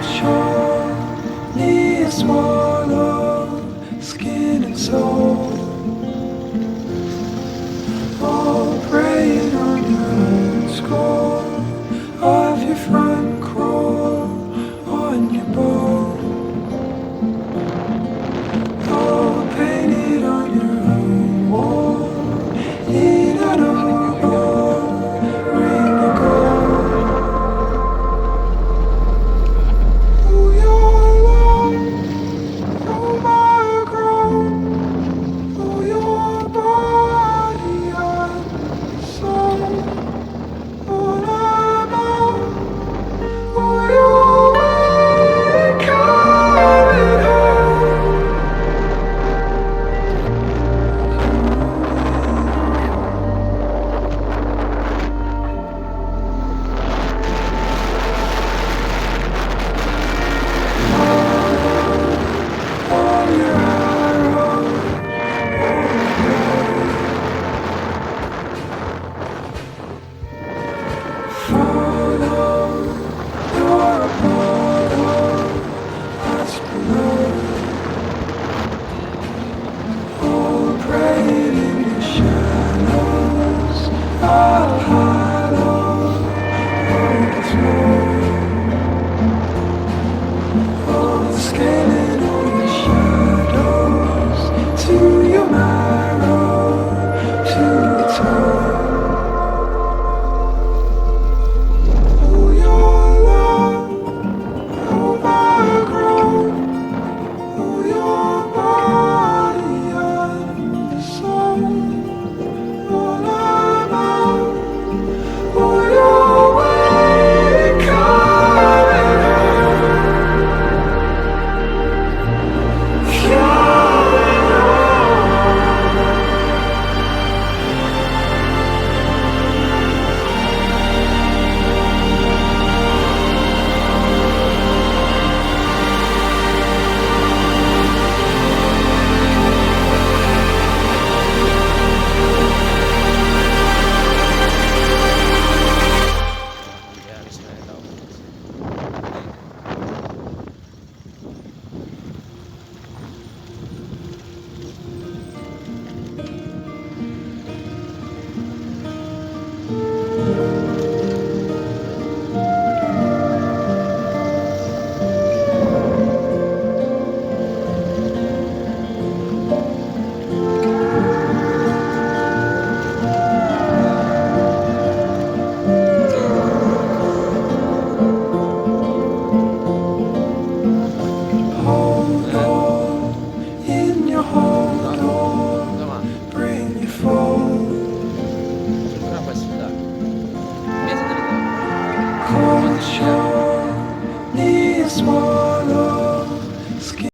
shore, knee is swallowed, skin and soul. All preying on your own score, of your front crawl, on your bone. All painted on your own wall, in an oval ring of gold. Oh, you're long, overgrown. Oh, your body and soul. All about. Oh, you're way coming home. All your arrows. Follow your Apollo, us below. All praying in your shadows. I'll hollow, overthrow. All scaling all your shadows to your marrow, to your toe. Oh, your love overgrown. Oh, your body and soul. All about. Oh, your way coming home. Coming home. Hold on, in your hold on, bring me forward. Cold shore, knee is swollen.